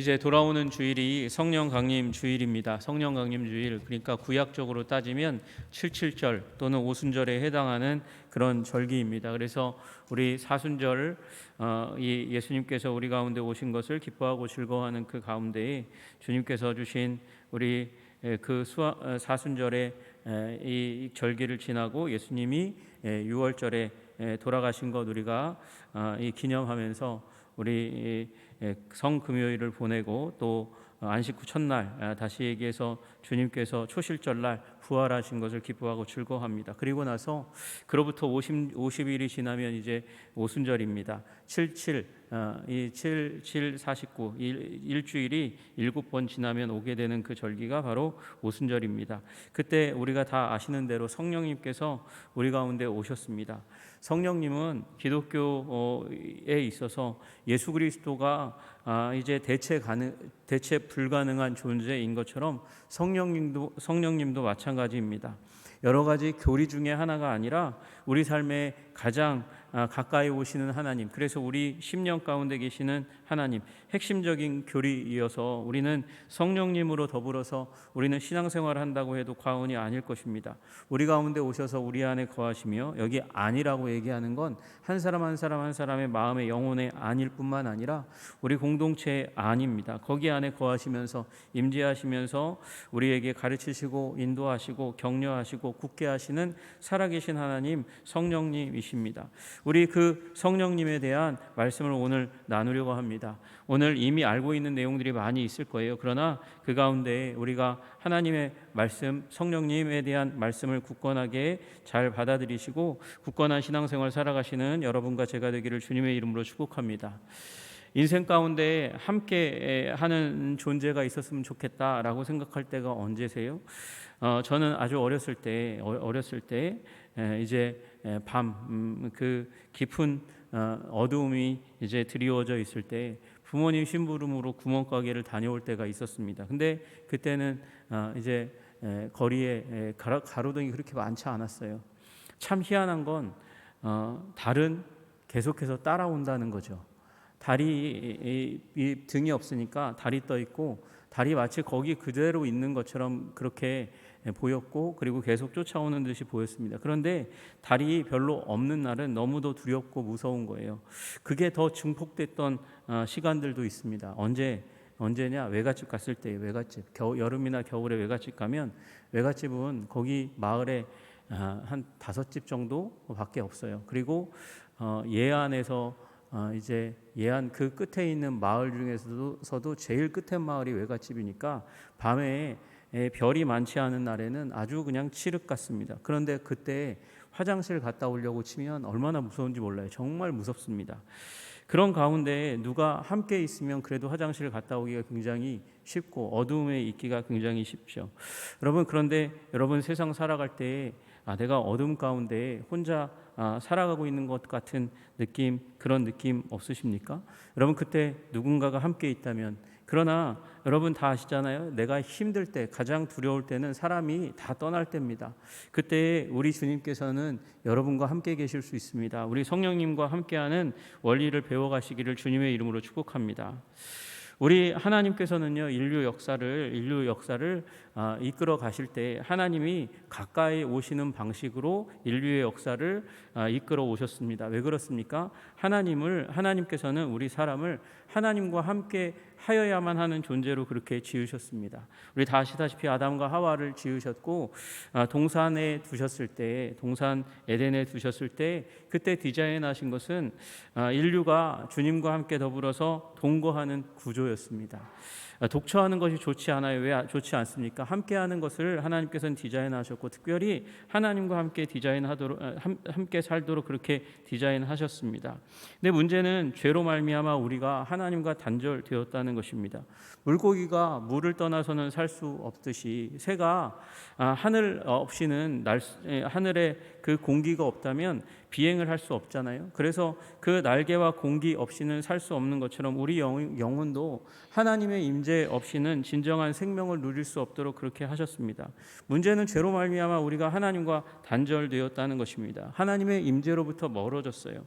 이제 돌아오는 주일이 성령 강림 주일입니다. 성령 강림 주일, 그러니까 구약적으로 따지면 77절 또는 오순절에 해당하는 그런 절기입니다. 그래서 우리 사순절, 이 예수님께서 우리 가운데 오신 것을 기뻐하고 즐거워하는 그 가운데에 주님께서 주신 우리 그 사순절의 이 절기를 지나고 예수님이 6월절에 돌아가신 것 우리가 이 기념하면서 우리 성금요일을 보내고 또 안식 후 첫날, 다시 얘기해서 주님께서 초실절날 부활하신 것을 기뻐하고 즐거워합니다. 그리고 나서 그로부터 50일이 지나면 이제 오순절입니다. 77, 이 77, 49 일주일이 7번 지나면 오게 되는 그 절기가 바로 오순절입니다. 그때 우리가 다 아시는 대로 성령님께서 우리 가운데 오셨습니다. 성령님은 기독교에 있어서 예수 그리스도가 이제 대체 불가능한 존재인 것처럼 성령님도 마찬가지입니다. 여러 가지 교리 중에 하나가 아니라 우리 삶에 가장 가까이 오시는 하나님, 그래서 우리 심령 가운데 계시는 하나님, 핵심적인 교리이어서 우리는 성령님으로 더불어서 우리는 신앙생활을 한다고 해도 과언이 아닐 것입니다. 우리 가운데 오셔서 우리 안에 거하시며, 여기 안이라고 얘기하는 건 한 사람 한 사람의 마음의 영혼의 안일 뿐만 아니라 우리 공동체의 안입니다. 거기 안에 거하시면서 임재하시면서 우리에게 가르치시고 인도하시고 격려하시고 굳게 하시는 살아계신 하나님 성령님이십니다. 우리 그 성령님에 대한 말씀을 오늘 나누려고 합니다. 오늘 이미 알고 있는 내용들이 많이 있을 거예요. 그러나 그 가운데 우리가 하나님의 말씀, 성령님에 대한 말씀을 굳건하게 잘 받아들이시고 굳건한 신앙생활 살아가시는 여러분과 제가 되기를 주님의 이름으로 축복합니다. 인생 가운데 함께 하는 존재가 있었으면 좋겠다라고 생각할 때가 언제세요? 저는 아주 어렸을 때 이제 밤 그 깊은 어두움이 이제 드리워져 있을 때 부모님 심부름으로 구멍가게를 다녀올 때가 있었습니다. 근데 그때는 이제 거리에 가로등이 그렇게 많지 않았어요. 참 희한한 건 달은 계속해서 따라온다는 거죠. 달이 이 등이 없으니까 달이 떠 있고 달이 마치 거기 그대로 있는 것처럼 그렇게 보였고, 그리고 계속 쫓아오는 듯이 보였습니다. 그런데 달이 별로 없는 날은 너무도 두렵고 무서운 거예요. 그게 더 증폭됐던 시간들도 있습니다. 언제냐? 외갓집 갔을 때. 외갓집, 여름이나 겨울에 외갓집 가면 외갓집은 거기 마을에 한 5집 정도밖에 없어요. 그리고 예안에서 이제 예안 그 끝에 있는 마을 중에서도 제일 끝에 마을이 외갓집이니까 밤에 별이 많지 않은 날에는 아주 그냥 칠흑 같습니다. 그런데 그때 화장실 갔다 오려고 치면 얼마나 무서운지 몰라요. 정말 무섭습니다. 그런 가운데 누가 함께 있으면 그래도 화장실을 갔다 오기가 굉장히 쉽고 어두움에 있기가 굉장히 쉽죠. 여러분, 그런데 여러분 세상 살아갈 때 내가 어둠 가운데 혼자 살아가고 있는 것 같은 느낌, 그런 느낌 없으십니까? 여러분, 그때 누군가가 함께 있다면, 그러나 여러분 다 아시잖아요. 내가 힘들 때, 가장 두려울 때는 사람이 다 떠날 때입니다. 그때 우리 주님께서는 여러분과 함께 계실 수 있습니다. 우리 성령님과 함께하는 원리를 배워가시기를 주님의 이름으로 축복합니다. 우리 하나님께서는요, 인류 역사를 이끌어 가실 때 하나님이 가까이 오시는 방식으로 인류의 역사를 이끌어 오셨습니다. 왜 그렇습니까? 하나님께서는 우리 사람을 하나님과 함께 하여야만 하는 존재로 그렇게 지으셨습니다. 우리 다 아시다시피 아담과 하와를 지으셨고 동산에 두셨을 때, 동산 에덴에 두셨을 때 그때 디자인하신 것은 인류가 주님과 함께 더불어서 동거하는 구조였습니다. 독처하는 것이 좋지 않아요. 왜 좋지 않습니까? 함께하는 것을 하나님께서는 디자인하셨고, 특별히 하나님과 함께 함께 살도록 그렇게 디자인하셨습니다. 근데 문제는 죄로 말미암아 우리가 하나님과 단절되었다는 것입니다. 물고기가 물을 떠나서는 살 수 없듯이 새가 하늘 없이는 하늘에 그 공기가 없다면 비행을 할 수 없잖아요. 그래서 그 날개와 공기 없이는 살 수 없는 것처럼 우리 영혼도 하나님의 임재 없이는 진정한 생명을 누릴 수 없도록 그렇게 하셨습니다. 문제는 죄로 말미암아 우리가 하나님과 단절되었다는 것입니다. 하나님의 임재로부터 멀어졌어요.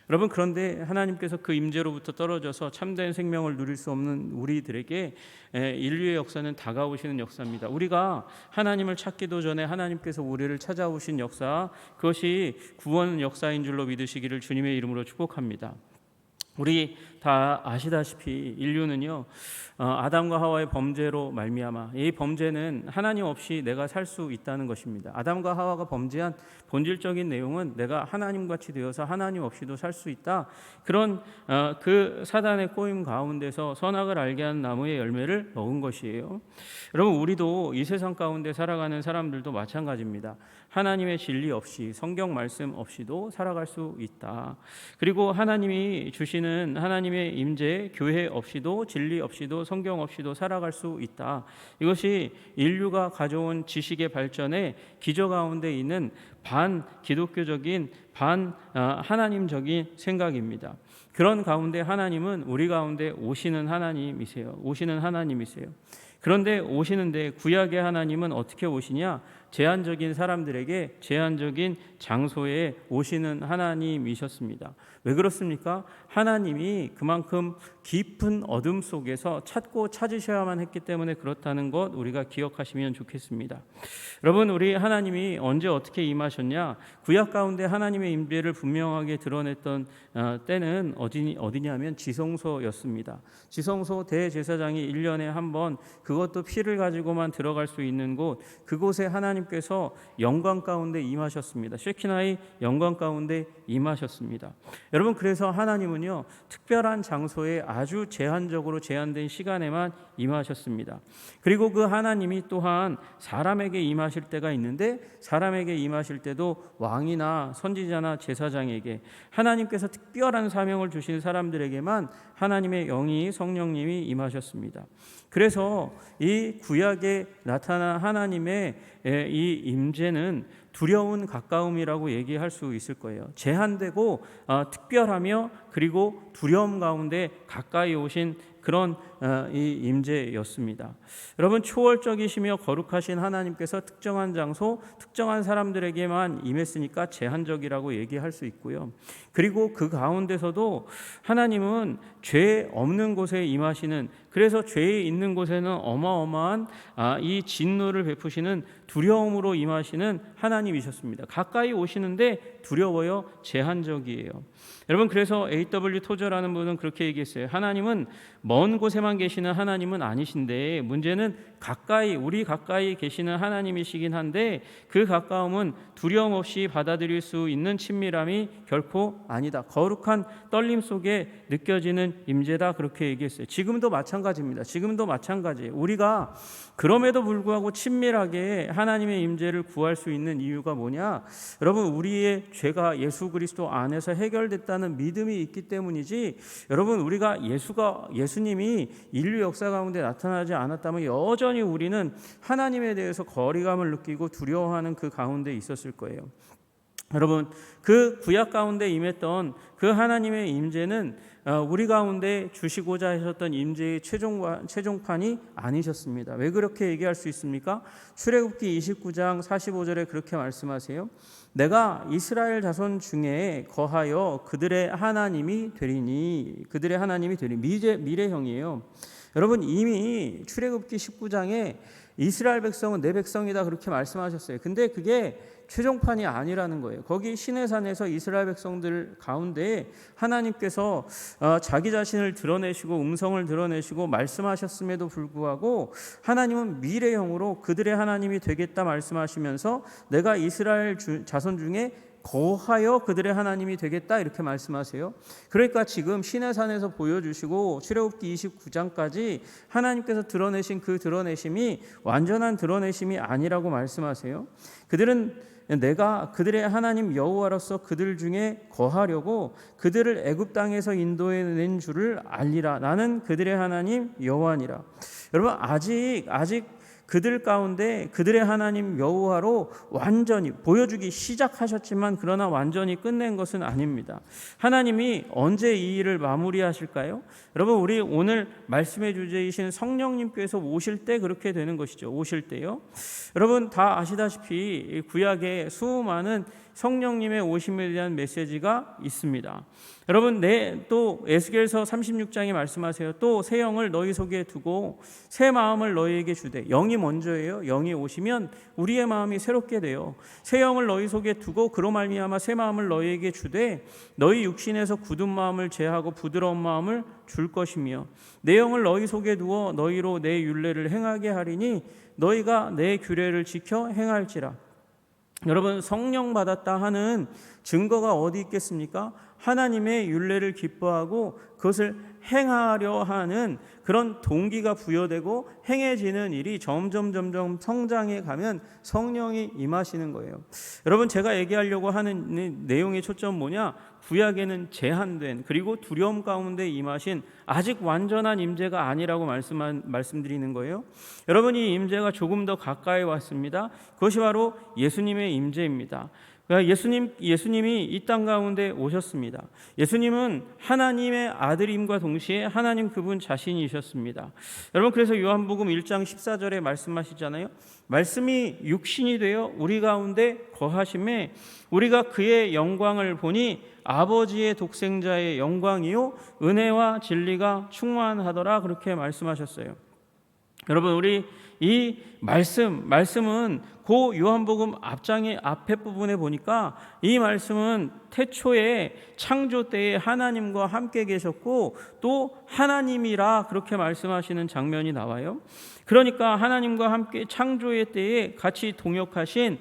여러분, 그런데 하나님께서 그 임재로부터 떨어져서 참된 생명을 누릴 수 없는 보는 우리들에게 인류의 역사는 다가오시는 역사입니다. 우리가 하나님을 찾기도 전에 하나님께서 우리를 찾아오신 역사, 그것이 구원 역사인 줄로 믿으시기를 주님의 이름으로 축복합니다. 우리 다 아시다시피 인류는요, 아담과 하와의 범죄로 말미암아, 이 범죄는 하나님 없이 내가 살 수 있다는 것입니다. 아담과 하와가 범죄한 본질적인 내용은 내가 하나님같이 되어서 하나님 없이도 살 수 있다. 그런 그 사단의 꼬임 가운데서 선악을 알게 한 나무의 열매를 먹은 것이에요. 여러분, 우리도 이 세상 가운데 살아가는 사람들도 마찬가지입니다. 하나님의 진리 없이, 성경 말씀 없이도 살아갈 수 있다. 그리고 하나님이 주시는 하나님의 임재, 교회 없이도, 진리 없이도, 성경 없이도 살아갈 수 있다. 이것이 인류가 가져온 지식의 발전의 기저 가운데 있는 반 기독교적인, 반 하나님적인 생각입니다. 그런 가운데 하나님은 우리 가운데 오시는 하나님이세요. 그런데 오시는데 구약의 하나님은 어떻게 오시냐? 제한적인 사람들에게 제한적인 장소에 오시는 하나님이셨습니다. 왜 그렇습니까? 하나님이 그만큼 깊은 어둠 속에서 찾고 찾으셔야만 했기 때문에 그렇다는 것 우리가 기억하시면 좋겠습니다. 여러분, 우리 하나님이 언제 어떻게 임하셨냐? 구약 가운데 하나님의 임재를 분명하게 드러냈던 때는 어디냐면 지성소였습니다. 지성소 대제사장이 1년에 한 번, 그것도 피를 가지고만 들어갈 수 있는 곳, 그곳에 하나님께서 영광 가운데 임하셨습니다. 쉐키나의 영광 가운데 임하셨습니다. 여러분, 그래서 하나님은요, 특별한 장소에 아주 제한적으로 제한된 시간에만 임하셨습니다. 그리고 그 하나님이 또한 사람에게 임하실 때가 있는데, 사람에게 임하실 때도 왕이나 선지자나 제사장에게, 하나님께서 특별한 사명을 주신 사람들에게만 하나님의 영이, 성령님이 임하셨습니다. 그래서 이 구약에 나타난 하나님의 이 임재는 두려운 가까움이라고 얘기할 수 있을 거예요. 제한되고 특별하며, 그리고 두려움 가운데 가까이 오신 그런 이 임재였습니다. 여러분, 초월적이시며 거룩하신 하나님께서 특정한 장소, 특정한 사람들에게만 임했으니까 제한적이라고 얘기할 수 있고요. 그리고 그 가운데서도 하나님은 죄 없는 곳에 임하시는, 그래서 죄 있는 곳에는 어마어마한 이 진노를 베푸시는, 두려움으로 임하시는 하나님이셨습니다. 가까이 오시는데 두려워요, 제한적이에요. 여러분, 그래서 A.W. 토저라는 분은 그렇게 얘기했어요. 하나님은 먼 곳에만 계시는 하나님은 아니신데, 문제는 우리 가까이 계시는 하나님이시긴 한데, 그 가까움은 두려움 없이 받아들일 수 있는 친밀함이 결코 아니다. 거룩한 떨림 속에 느껴지는 임재다, 그렇게 얘기했어요. 지금도 마찬가지입니다. 지금도 마찬가지예요. 우리가 그럼에도 불구하고 친밀하게 하나님의 임재를 구할 수 있는 이유가 뭐냐? 여러분, 우리의 죄가 예수 그리스도 안에서 해결됐다는 믿음이 있기 때문이지, 여러분, 우리가 예수님이 인류 역사 가운데 나타나지 않았다면 여전히 우리는 하나님에 대해서 거리감을 느끼고 두려워하는 그 가운데 있었을 거예요. 여러분, 그 구약 가운데 임했던 그 하나님의 임재는 우리 가운데 주시고자 하셨던 임재의 최종판이 아니셨습니다. 왜 그렇게 얘기할 수 있습니까? 출애굽기 29장 45절에 그렇게 말씀하세요. 내가 이스라엘 자손 중에 거하여 그들의 하나님이 되리니. 미래형이에요. 여러분, 이미 출애굽기 19장에 이스라엘 백성은 내 백성이다, 그렇게 말씀하셨어요. 근데 그게 최종판이 아니라는 거예요. 거기 시내산에서 이스라엘 백성들 가운데 하나님께서 자기 자신을 드러내시고 음성을 드러내시고 말씀하셨음에도 불구하고 하나님은 미래형으로 그들의 하나님이 되겠다 말씀하시면서 내가 이스라엘 자손 중에 거하여 그들의 하나님이 되겠다, 이렇게 말씀하세요. 그러니까 지금 시내산에서 보여주시고 출애굽기 29장까지 하나님께서 드러내신 그 드러내심이 완전한 드러내심이 아니라고 말씀하세요. 내가 그들의 하나님 여호와로서 그들 중에 거하려고 그들을 애굽 땅에서 인도해낸 줄을 알리라. 나는 그들의 하나님 여호와니라. 여러분, 아직 그들 가운데 그들의 하나님 여호와로 완전히 보여주기 시작하셨지만, 그러나 완전히 끝낸 것은 아닙니다. 하나님이 언제 이 일을 마무리하실까요? 여러분, 우리 오늘 말씀의 주제이신 성령님께서 오실 때 그렇게 되는 것이죠. 오실 때요. 여러분, 다 아시다시피 구약에 수많은 성령님의 오심에 대한 메시지가 있습니다. 여러분, 또 에스겔서 36장에 말씀하세요. 또 새 영을 너희 속에 두고 새 마음을 너희에게 주되, 영이 먼저예요. 영이 오시면 우리의 마음이 새롭게 돼요. 새 영을 너희 속에 두고 그로 말미암아 새 마음을 너희에게 주되 너희 육신에서 굳은 마음을 제하고 부드러운 마음을 줄 것이며 내 영을 너희 속에 두어 너희로 내 율례를 행하게 하리니 너희가 내 규례를 지켜 행할지라. 여러분, 성령 받았다 하는 증거가 어디 있겠습니까? 하나님의 율례를 기뻐하고 그것을 행하려 하는 그런 동기가 부여되고 행해지는 일이 점점 성장해 가면 성령이 임하시는 거예요. 여러분, 제가 얘기하려고 하는 내용의 초점 뭐냐? 구약에는 제한된, 그리고 두려움 가운데 임하신 아직 완전한 임재가 아니라고 말씀드리는 거예요. 여러분, 이 임재가 조금 더 가까이 왔습니다. 그것이 바로 예수님의 임재입니다. 예수님이 이 땅 가운데 오셨습니다. 예수님은 하나님의 아들임과 동시에 하나님 그분 자신이셨습니다. 여러분, 그래서 요한복음 1장 14절에 말씀하시잖아요. 말씀이 육신이 되어 우리 가운데 거하심에 우리가 그의 영광을 보니 아버지의 독생자의 영광이요 은혜와 진리가 충만하더라, 그렇게 말씀하셨어요. 여러분, 우리 이 말씀은 그 요한복음 앞에 부분에 보니까 이 말씀은 태초에 창조 때에 하나님과 함께 계셨고 또 하나님이라 그렇게 말씀하시는 장면이 나와요. 그러니까 하나님과 함께 창조의 때에 같이 동역하신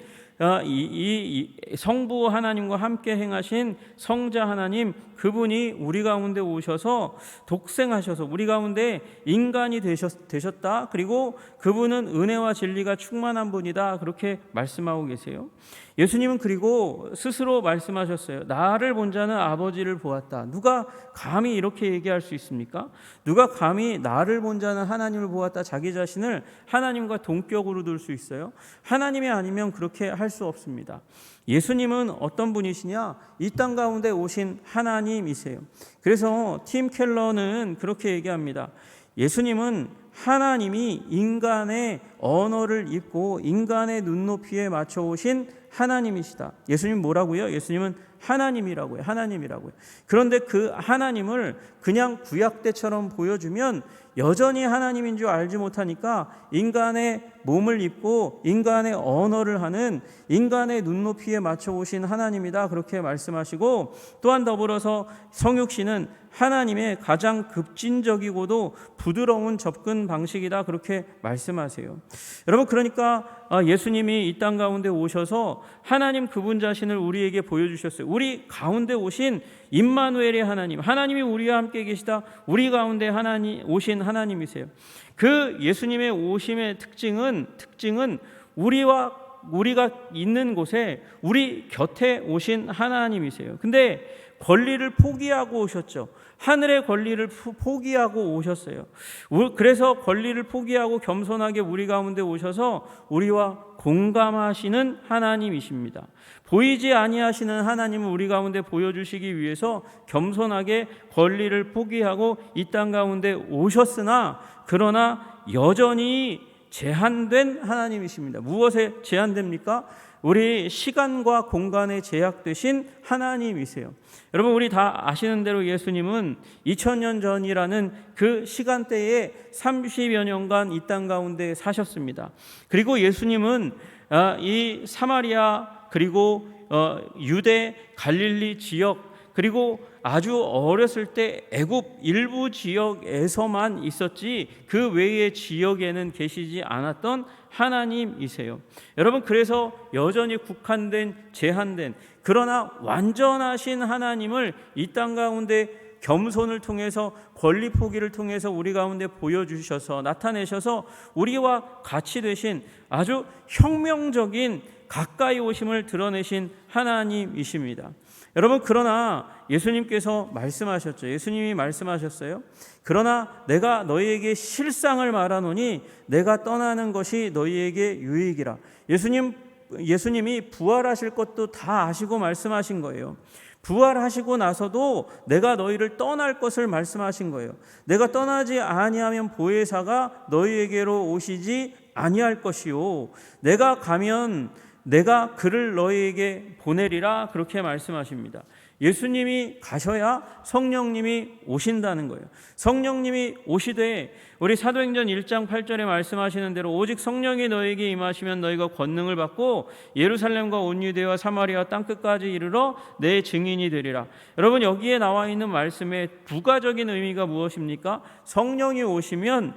이 성부 하나님과 함께 행하신 성자 하나님, 그분이 우리 가운데 오셔서 독생하셔서 우리 가운데 인간이 되셨다. 그리고 그분은 은혜와 진리가 충만한 분이다, 그렇게 말씀하고 계세요. 예수님은 그리고 스스로 말씀하셨어요. 나를 본 자는 아버지를 보았다. 누가 감히 이렇게 얘기할 수 있습니까? 누가 감히 나를 본 자는 하나님을 보았다, 자기 자신을 하나님과 동격으로 둘 수 있어요? 하나님이 아니면 그렇게 할 수 없습니다. 예수님은 어떤 분이시냐? 이 땅 가운데 오신 하나님이세요. 그래서 팀 켈러는 그렇게 얘기합니다. 예수님은 하나님이 인간의 언어를 읽고 인간의 눈높이에 맞춰 오신 하나님이시다. 예수님 뭐라고요? 예수님은 하나님이라고요. 하나님이라고요. 그런데 그 하나님을 그냥 구약 때처럼 보여주면 여전히 하나님인 줄 알지 못하니까 인간의 몸을 입고 인간의 언어를 하는 인간의 눈높이에 맞춰 오신 하나님이다, 그렇게 말씀하시고, 또한 더불어서 성육신은 하나님의 가장 급진적이고도 부드러운 접근 방식이다, 그렇게 말씀하세요. 여러분, 그러니까 예수님이 이 땅 가운데 오셔서 하나님 그분 자신을 우리에게 보여주셨어요. 우리 가운데 오신 임마누엘의 하나님, 하나님이 우리와 함께 계시다, 우리 가운데 오신 하나님이세요. 그 예수님의 오심의 특징은 우리가 있는 곳에 우리 곁에 오신 하나님이세요. 근데 권리를 포기하고 오셨죠. 하늘의 권리를 포기하고 오셨어요. 그래서 권리를 포기하고 겸손하게 우리 가운데 오셔서 우리와 공감하시는 하나님이십니다. 보이지 아니하시는 하나님을 우리 가운데 보여주시기 위해서 겸손하게 권리를 포기하고 이 땅 가운데 오셨으나, 그러나 여전히 제한된 하나님이십니다. 무엇에 제한됩니까? 우리 시간과 공간에 제약되신 하나님이세요. 여러분, 우리 다 아시는 대로 예수님은 2000년 전이라는 그 시간대에 30여 년간 이 땅 가운데 사셨습니다. 그리고 예수님은 이 사마리아, 그리고 유대, 갈릴리 지역, 그리고 아주 어렸을 때 애굽 일부 지역에서만 있었지 그 외의 지역에는 계시지 않았던 하나님이세요. 여러분, 그래서 여전히 국한된, 제한된, 그러나 완전하신 하나님을 이 땅 가운데 겸손을 통해서, 권리 포기를 통해서 우리 가운데 보여주셔서 나타내셔서 우리와 같이 되신 아주 혁명적인 가까이 오심을 드러내신 하나님이십니다. 여러분, 그러나 예수님께서 말씀하셨죠. 예수님이 말씀하셨어요. 그러나 내가 너희에게 실상을 말하노니 내가 떠나는 것이 너희에게 유익이라. 예수님이 부활하실 것도 다 아시고 말씀하신 거예요. 부활하시고 나서도 내가 너희를 떠날 것을 말씀하신 거예요. 내가 떠나지 아니하면 보혜사가 너희에게로 오시지 아니할 것이요, 내가 가면 내가 그를 너희에게 보내리라 그렇게 말씀하십니다. 예수님이 가셔야 성령님이 오신다는 거예요. 성령님이 오시되 우리 사도행전 1장 8절에 말씀하시는 대로 오직 성령이 너에게 임하시면 너희가 권능을 받고 예루살렘과 온 유대와 사마리아 땅끝까지 이르러 내 증인이 되리라. 여러분, 여기에 나와 있는 말씀의 부가적인 의미가 무엇입니까? 성령이 오시면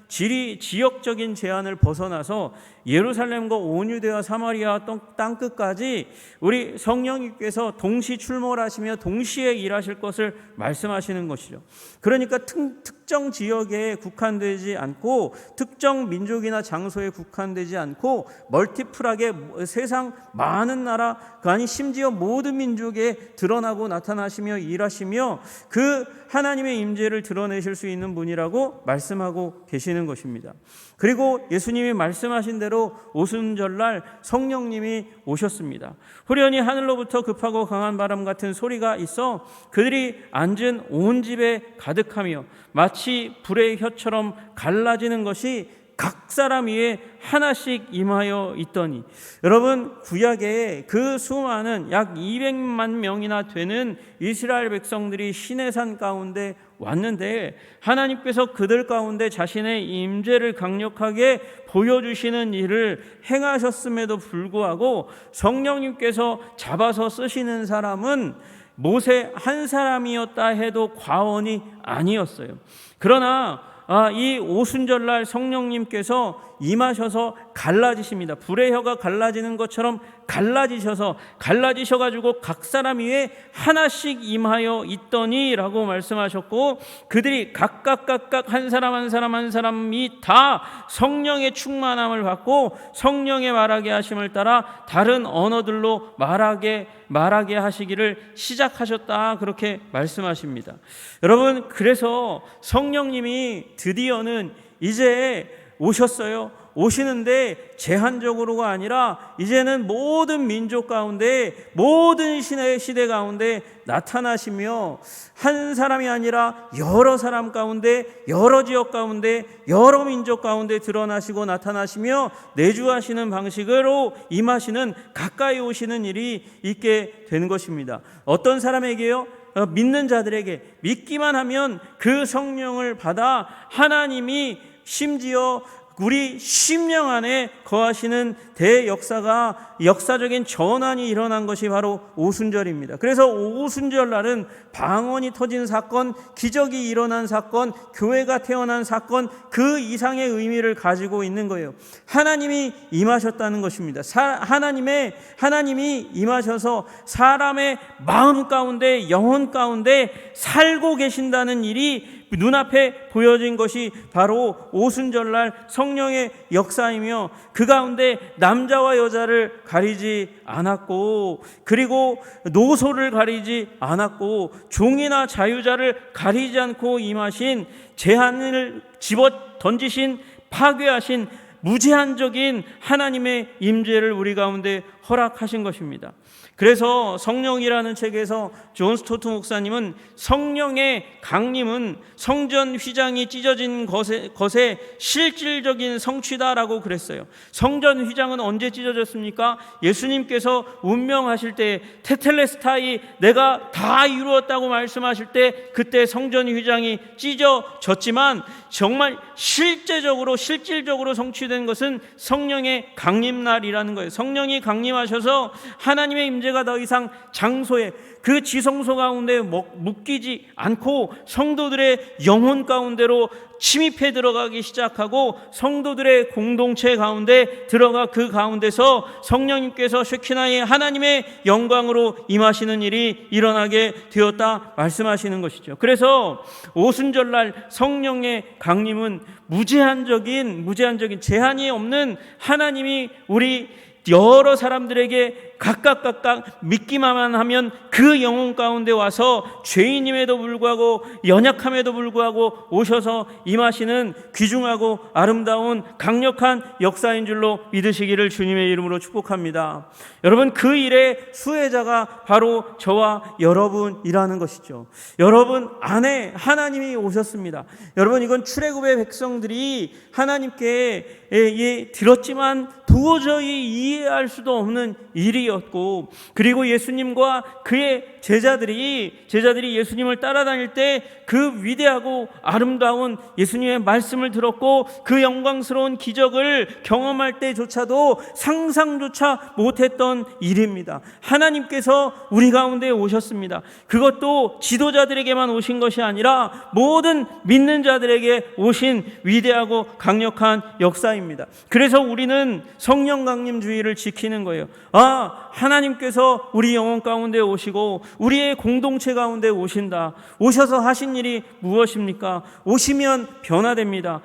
지역적인 제한을 벗어나서 예루살렘과 온 유대와 사마리아 땅끝까지 우리 성령님께서 동시 출몰하시며 동시에 일하실 것을 말씀하시는 것이죠. 그러니까 특정 지역에 국한되지 않고 특정 민족이나 장소에 국한되지 않고 멀티플하게 세상 많은 나라, 아니 심지어 모든 민족에 드러나고 나타나시며 일하시며 그 하나님의 임재를 드러내실 수 있는 분이라고 말씀하고 계시는 것입니다. 그리고 예수님이 말씀하신 대로 오순절날 성령님이 오셨습니다. 후련히 하늘로부터 급하고 강한 바람 같은 소리가 있어 그들이 앉은 온 집에 가득하며 마치 불의 혀처럼 갈라지는 것이 각 사람 위에 하나씩 임하여 있더니, 여러분, 구약에 그 수많은 약 200만 명이나 되는 이스라엘 백성들이 시내산 가운데 왔는데 하나님께서 그들 가운데 자신의 임재를 강력하게 보여주시는 일을 행하셨음에도 불구하고 성령님께서 잡아서 쓰시는 사람은 모세 한 사람이었다 해도 과언이 아니었어요. 그러나 이 오순절날 성령님께서 임하셔서 갈라지십니다. 불의 혀가 갈라지는 것처럼 갈라지셔가지고 각 사람 위에 하나씩 임하여 있더니 라고 말씀하셨고, 그들이 각각 한 사람이 다 성령의 충만함을 받고 성령의 말하게 하심을 따라 다른 언어들로 말하게 하시기를 시작하셨다 그렇게 말씀하십니다. 여러분, 그래서 성령님이 드디어는 이제 오셨어요. 오시는데 제한적으로가 아니라 이제는 모든 민족 가운데, 모든 시대 가운데 나타나시며 한 사람이 아니라 여러 사람 가운데, 여러 지역 가운데, 여러 민족 가운데 드러나시고 나타나시며 내주하시는 방식으로 임하시는, 가까이 오시는 일이 있게 되는 것입니다. 어떤 사람에게요? 믿는 자들에게. 믿기만 하면 그 성령을 받아 하나님이 심지어 우리 심령 안에 거하시는 역사적인 전환이 일어난 것이 바로 오순절입니다. 그래서 오순절 날은 방언이 터진 사건, 기적이 일어난 사건, 교회가 태어난 사건, 그 이상의 의미를 가지고 있는 거예요. 하나님이 임하셨다는 것입니다. 하나님이 임하셔서 사람의 마음 가운데, 영혼 가운데 살고 계신다는 일이 눈앞에 보여진 것이 바로 오순절날 성령의 역사이며, 그 가운데 남자와 여자를 가리지 않았고, 그리고 노소를 가리지 않았고, 종이나 자유자를 가리지 않고 임하신, 제한을 집어 던지신, 파괴하신 무제한적인 하나님의 임재를 우리 가운데 허락하신 것입니다. 그래서 성령이라는 책에서 존 스토트 목사님은 성령의 강림은 성전 휘장이 찢어진 것의 실질적인 성취다라고 그랬어요. 성전 휘장은 언제 찢어졌습니까? 예수님께서 운명하실 때, 테텔레스타이, 내가 다 이루었다고 말씀하실 때 그때 성전 휘장이 찢어졌지만, 정말 실질적으로 성취된 것은 성령의 강림날이라는 거예요. 성령이 강림하셔서 하나님의 임재가 더 이상 장소에, 그 지성소 가운데 묶이지 않고 성도들의 영혼 가운데로 침입해 들어가기 시작하고, 성도들의 공동체 가운데 들어가 그 가운데서 성령님께서 쉐키나의 하나님의 영광으로 임하시는 일이 일어나게 되었다 말씀하시는 것이죠. 그래서 오순절날 성령의 강림은 무제한적인 제한이 없는 하나님이 우리 여러 사람들에게 각각 믿기만 하면 그 영혼 가운데 와서 죄인임에도 불구하고 연약함에도 불구하고 오셔서 임하시는 귀중하고 아름다운 강력한 역사인 줄로 믿으시기를 주님의 이름으로 축복합니다. 여러분, 그 일의 수혜자가 바로 저와 여러분이라는 것이죠. 여러분 안에 하나님이 오셨습니다. 여러분, 이건 출애굽의 백성들이 하나님께 들었지만 도저히 이해할 수도 없는 일이었고, 그리고 예수님과 그의 제자들이 예수님을 따라다닐 때 그 위대하고 아름다운 예수님의 말씀을 들었고 그 영광스러운 기적을 경험할 때조차도 상상조차 못했던 일입니다. 하나님께서 우리 가운데 오셨습니다. 그것도 지도자들에게만 오신 것이 아니라 모든 믿는 자들에게 오신 위대하고 강력한 역사입니다. 그래서 우리는 성령 강림 주의를 지키는 거예요. 하나님께서 우리 영혼 가운데 오시고 우리의 공동체 가운데 오신다. 오셔서 하신 일이 무엇입니까? 오시면 변화됩니다.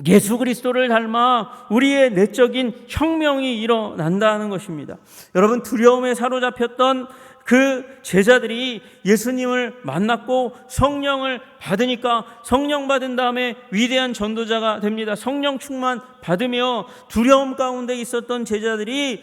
예수 그리스도를 닮아 우리의 내적인 혁명이 일어난다는 것입니다. 여러분, 두려움에 사로잡혔던 그 제자들이 예수님을 만났고 성령을 받으니까 성령 받은 다음에 위대한 전도자가 됩니다. 성령 충만 받으며 두려움 가운데 있었던 제자들이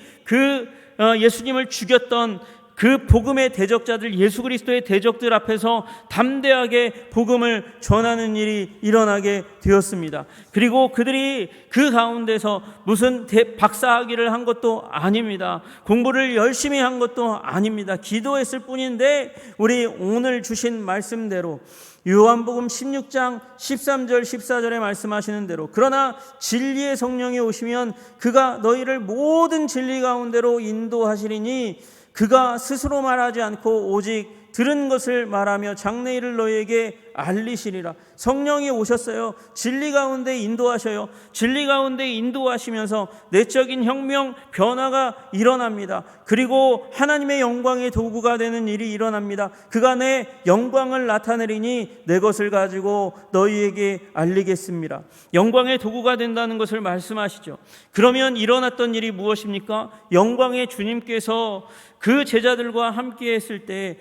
예수님을 죽였던 그 복음의 대적자들, 예수 그리스도의 대적들 앞에서 담대하게 복음을 전하는 일이 일어나게 되었습니다. 그리고 그들이 그 가운데서 무슨 박사학위를 한 것도 아닙니다. 공부를 열심히 한 것도 아닙니다. 기도했을 뿐인데 우리 오늘 주신 말씀대로 요한복음 16장 13절 14절에 말씀하시는 대로 그러나 진리의 성령이 오시면 그가 너희를 모든 진리 가운데로 인도하시리니 그가 스스로 말하지 않고 오직 들은 것을 말하며 장래일을 너희에게 알리시리라. 성령이 오셨어요. 진리 가운데 인도하셔요. 진리 가운데 인도하시면서 내적인 혁명, 변화가 일어납니다. 그리고 하나님의 영광의 도구가 되는 일이 일어납니다. 그가 내 영광을 나타내리니 내 것을 가지고 너희에게 알리겠습니다. 영광의 도구가 된다는 것을 말씀하시죠. 그러면 일어났던 일이 무엇입니까? 영광의 주님께서 그 제자들과 함께 했을 때,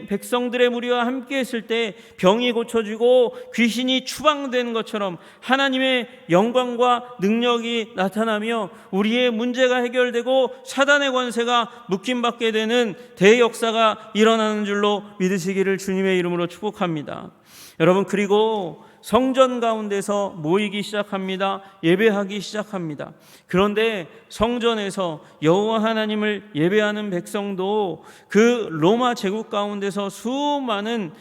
백성들의 무리와 함께 했을 때 병이 고쳐지고 귀신이 추방되는 것처럼 하나님의 영광과 능력이 나타나며 우리의 문제가 해결되고 사단의 권세가 묶임받게 되는 대역사가 일어나는 줄로 믿으시기를 주님의 이름으로 축복합니다. 여러분, 그리고 성전 가운데서 모이기 시작합니다. 예배하기 시작합니다. 그런데 성전에서 여호와 하나님을 예배하는 백성도 그 로마 제국 가운데서 수많은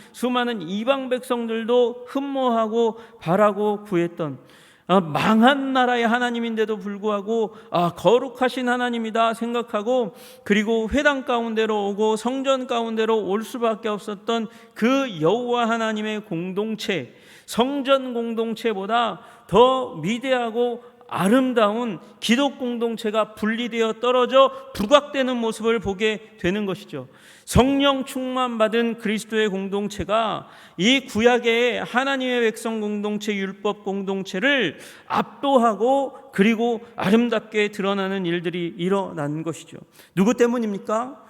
이방 백성들도 흠모하고 바라고 구했던 망한 나라의 하나님인데도 불구하고 거룩하신 하나님이다 생각하고 그리고 회당 가운데로 오고 성전 가운데로 올 수밖에 없었던 그 여호와 하나님의 공동체, 성전 공동체보다 더 위대하고 아름다운 기독 공동체가 분리되어 떨어져 부각되는 모습을 보게 되는 것이죠. 성령 충만 받은 그리스도의 공동체가 이 구약의 하나님의 백성 공동체, 율법 공동체를 압도하고 그리고 아름답게 드러나는 일들이 일어난 것이죠. 누구 때문입니까?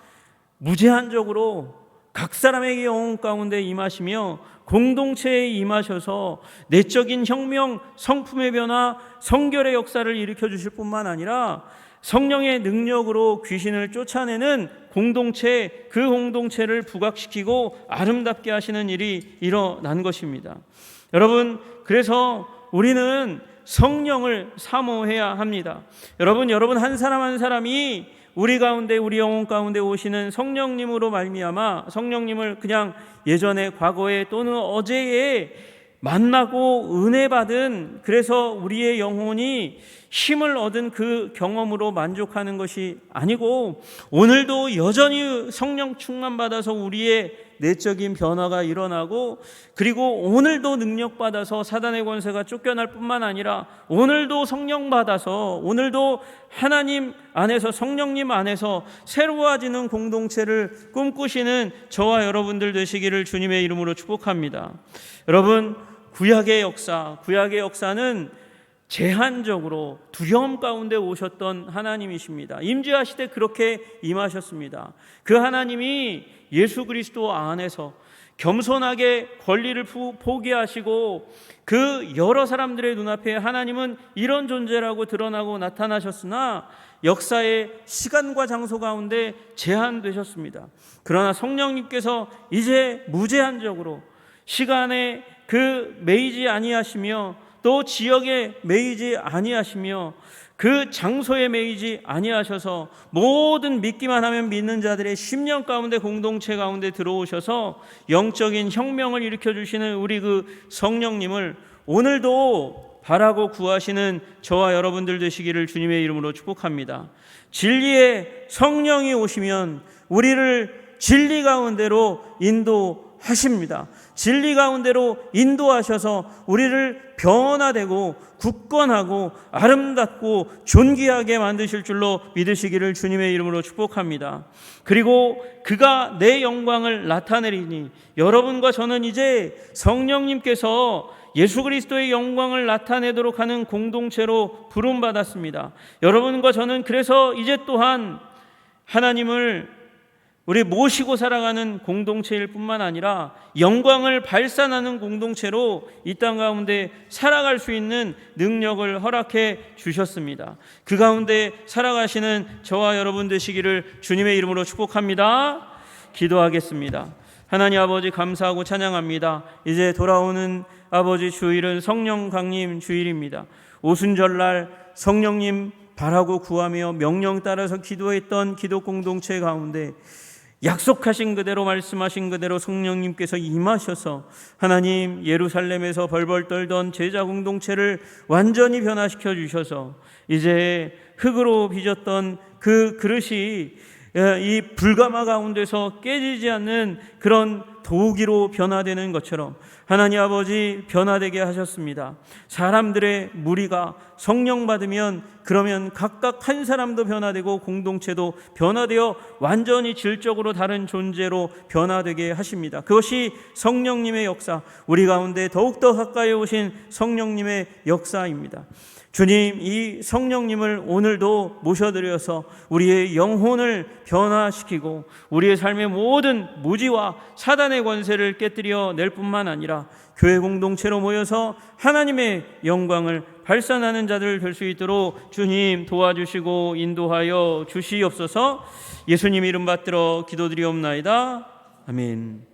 무제한적으로 각 사람에게 영혼 가운데 임하시며 공동체에 임하셔서 내적인 혁명, 성품의 변화, 성결의 역사를 일으켜 주실 뿐만 아니라 성령의 능력으로 귀신을 쫓아내는 공동체, 그 공동체를 부각시키고 아름답게 하시는 일이 일어난 것입니다. 여러분, 그래서 우리는 성령을 사모해야 합니다. 여러분 한 사람 한 사람이 우리 가운데, 우리 영혼 가운데 오시는 성령님으로 말미암아 성령님을 그냥 예전에, 과거에 또는 어제에 만나고 은혜 받은, 그래서 우리의 영혼이 힘을 얻은 그 경험으로 만족하는 것이 아니고 오늘도 여전히 성령 충만 받아서 우리의 내적인 변화가 일어나고 그리고 오늘도 능력 받아서 사단의 권세가 쫓겨날 뿐만 아니라 오늘도 성령 받아서 오늘도 하나님 안에서, 성령님 안에서 새로워지는 공동체를 꿈꾸시는 저와 여러분들 되시기를 주님의 이름으로 축복합니다. 여러분, 구약의 역사는 제한적으로 두려움 가운데 오셨던 하나님이십니다. 임재하시되 그렇게 임하셨습니다. 그 하나님이 예수 그리스도 안에서 겸손하게 권리를 포기하시고 그 여러 사람들의 눈앞에 하나님은 이런 존재라고 드러나고 나타나셨으나 역사의 시간과 장소 가운데 제한되셨습니다. 그러나 성령님께서 이제 무제한적으로 시간에 매이지 아니하시며 또 지역에 매이지 아니하시며 그 장소에 매이지 아니하셔서 모든 믿기만 하면 믿는 자들의 심령 가운데 공동체 가운데 들어오셔서 영적인 혁명을 일으켜 주시는 우리 그 성령님을 오늘도 바라고 구하시는 저와 여러분들 되시기를 주님의 이름으로 축복합니다. 진리의 성령이 오시면 우리를 진리 가운데로 인도하십니다. 진리 가운데로 인도하셔서 우리를 변화되고 굳건하고 아름답고 존귀하게 만드실 줄로 믿으시기를 주님의 이름으로 축복합니다. 그리고 그가 내 영광을 나타내리니 여러분과 저는 이제 성령님께서 예수 그리스도의 영광을 나타내도록 하는 공동체로 부름받았습니다. 여러분과 저는 그래서 이제 또한 하나님을 우리 모시고 살아가는 공동체일 뿐만 아니라 영광을 발산하는 공동체로 이 땅 가운데 살아갈 수 있는 능력을 허락해 주셨습니다. 그 가운데 살아가시는 저와 여러분 되시기를 주님의 이름으로 축복합니다. 기도하겠습니다. 하나님 아버지 감사하고 찬양합니다. 이제 돌아오는 아버지 주일은 성령 강림 주일입니다. 오순절날 성령님 바라고 구하며 명령 따라서 기도했던 기도 공동체 가운데 약속하신 그대로 말씀하신 그대로 성령님께서 임하셔서 하나님 예루살렘에서 벌벌 떨던 제자 공동체를 완전히 변화시켜 주셔서 이제 흙으로 빚었던 그 그릇이 이 불가마 가운데서 깨지지 않는 그런 도기로 변화되는 것처럼 하나님 아버지 변화되게 하셨습니다. 사람들의 무리가 성령 받으면 그러면 각각 한 사람도 변화되고 공동체도 변화되어 완전히 질적으로 다른 존재로 변화되게 하십니다. 그것이 성령님의 역사, 우리 가운데 더욱더 가까이 오신 성령님의 역사입니다. 주님, 이 성령님을 오늘도 모셔드려서 우리의 영혼을 변화시키고 우리의 삶의 모든 무지와 사단의 권세를 깨뜨려 낼 뿐만 아니라 교회 공동체로 모여서 하나님의 영광을 발산하는 자들 될 수 있도록 주님 도와주시고 인도하여 주시옵소서. 예수님 이름 받들어 기도드리옵나이다. 아멘.